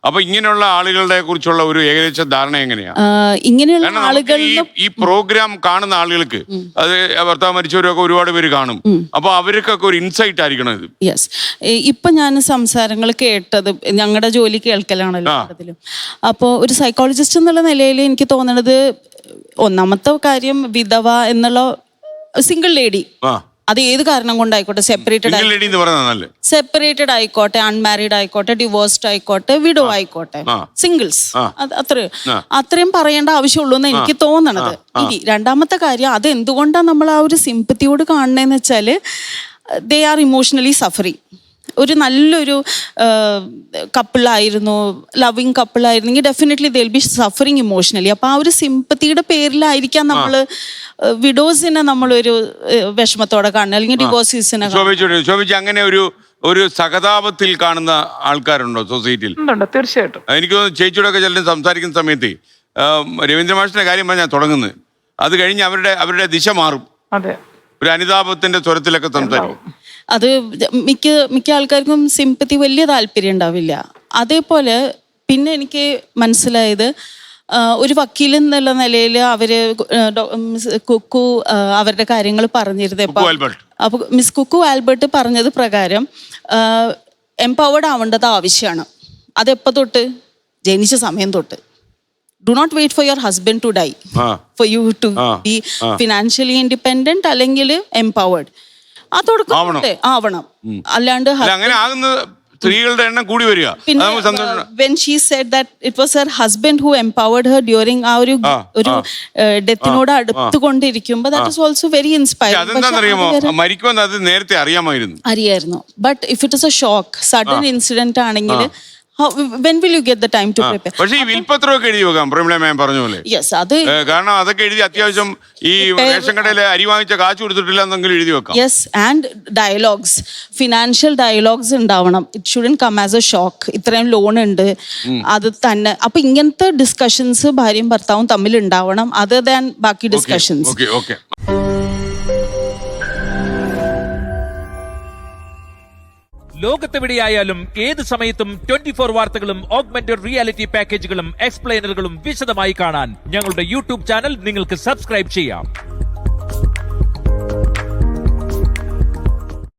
അപ്പൊ ഇങ്ങനെയുള്ള ആളുകളുടെ കുറിച്ചുള്ള ഒരു ഏകദേശ ധാരണ എങ്ങനെയാ? ഇങ്ങനെയുള്ള ആളുകൾ ഈ പ്രോഗ്രാം കാണുന്ന ആളുകൾക്ക് അത് ഭർത്താവ് മരിച്ചവരൊക്കെ ഒരുപാട് പേര് കാണും. അപ്പൊ അവർക്കൊക്കെ ഒരു ഇൻസൈറ്റ് ആയിരിക്കണം ഇത്. യെസ്, ഇപ്പൊ ഞാൻ സംസാരങ്ങൾ കേട്ടത് ഞങ്ങളുടെ ജോലി കേൾക്കലാണല്ലോ കൂടുതലും. അപ്പോൾ ഒരു സൈക്കോളജിസ്റ്റ് എന്നുള്ള നിലയിൽ എനിക്ക് തോന്നണത് ഒന്നാമത്തെ കാര്യം വിധവ എന്നുള്ള സിംഗിൾ ലേഡി, അത് ഏത് കാരണം കൊണ്ടായിക്കോട്ടെ, സെപ്പറേറ്റഡ് ആയിക്കോട്ടെ, അൺമാരീഡ് ആയിക്കോട്ടെ, ഡിവോഴ്സ്ഡ് ആയിക്കോട്ടെ, വിഡോ ആയിക്കോട്ടെ, സിംഗിൾസ്, അത്രയും പറയേണ്ട ആവശ്യമുള്ളൂ എന്ന് എനിക്ക് തോന്നണത്. ഇനി രണ്ടാമത്തെ കാര്യം, അത് എന്തുകൊണ്ടാണ് നമ്മൾ ആ ഒരു സിമ്പത്തിയോട് കാണണേന്ന് വെച്ചാൽ ദേ ആർ ഇമോഷണലി സഫറിങ്. ഒരു നല്ലൊരു കപ്പിളായിരുന്നു, ലവിങ് കപ്പിളായിരുന്നെങ്കിൽ definitely they will be suffering emotionally. അപ്പോൾ ആ ഒരു സിമ്പത്തിയുടെ പേരിലായിരിക്കാം നമ്മൾ വിഡോസിനെ നമ്മളൊരു വിഷമത്തോടെ കാണുന്നത്, അല്ലെങ്കിൽ ഡിവോഴ്സീസിനെ. അങ്ങനെ ഒരു സഹതാപത്തിൽ കാണുന്ന ആൾക്കാരുണ്ടോ സൊസൈറ്റിയിൽ? തീർച്ചയായിട്ടും. എനിക്ക് തോന്നുന്നു ചേച്ചിയോടെ ചിലരും സംസാരിക്കുന്ന സമയത്ത് രവീന്ദ്ര മാഷിന്റെ കാര്യം പറഞ്ഞാൽ തുടങ്ങുന്നത്, അത് കഴിഞ്ഞ് അവരുടെ ദിശ മാറും. അതെ, ഒരു അനുതാപത്തിന്റെ സ്വരത്തിലൊക്കെ സംസാരിക്കും. അത് മിക്ക ആൾക്കാർക്കും സിമ്പത്തി വലിയ താല്പര്യം ഉണ്ടാവില്ല. അതേപോലെ പിന്നെ എനിക്ക് മനസ്സിലായത്, ഒരു വക്കീൽ എന്നുള്ള നിലയിൽ അവര് കുക്കു അവരുടെ കാര്യങ്ങൾ പറഞ്ഞിരുന്നത്. അപ്പോൾ മിസ് കുക്കു ആൽബർട്ട് പറഞ്ഞത് പ്രകാരം എംപവേർഡ് ആവേണ്ടത് ആവശ്യമാണ്. അതെപ്പോ തൊട്ട്? ജനിച്ച സമയം തൊട്ട്. Do not wait for your husband to die for you to be financially independent അല്ലെങ്കിൽ empowered. ആവണം. അല്ലാണ്ട് അങ്ങനെ ആകുന്ന സ്ത്രീകളുടെ എണ്ണം കൂടി വരിക. when she said that it was her husband who empowered her during ആ ഒരു ഡെത്തിനോട് അടുത്തുകൊണ്ടിരിക്കുമ്പോൾ that is also very inspiring. അതെന്താണെന്നറിയാമോ, മരിക്കുമെന്ന് അത് നേരത്തെ അറിയാമായിരുന്നു. But if it is a shock, sudden incident ആണെങ്കിൽ when will you get the time to prepare? പക്ഷേ ഈ വിൽപത്രമൊക്കെ എഴുതി വെക്കാം, പ്രമിള മാം പറഞ്ഞ പോലെ. യെസ്, അത് കാരണം അതൊക്കെ എഴുതി അത്യാവശ്യം ഈ റേഷൻ കടയിൽ അരി വാങ്ങിച്ച കാശ് കൊടുത്തിട്ടില്ല എന്നെങ്കിലും എഴുതി വെക്കാം. Yes, and dialogues, financial dialogues ഉണ്ടാവണം. It shouldn't come as a shock. ഇത്രയും ലോൺ ഉണ്ട്, അത് തന്നെ. അപ്പൊ ഇങ്ങനത്തെ ഡിസ്കഷൻസ് ഭാര്യയും ഭർത്താവും തമ്മിൽ ഉണ്ടാവണം, അതർ ദാൻ ബാക്കി ഡിസ്കഷൻസ്. ലോകത്തെവിടെയായാലും ഏത് സമയത്തും 24 വാർത്തകളും ഓഗ്മെന്റഡ് റിയാലിറ്റി പാക്കേജുകളും എക്സ്പ്ലെയിനറുകളും വിശദമായി കാണാൻ ഞങ്ങളുടെ യൂട്യൂബ് ചാനൽ നിങ്ങൾക്ക് സബ്സ്ക്രൈബ് ചെയ്യാം.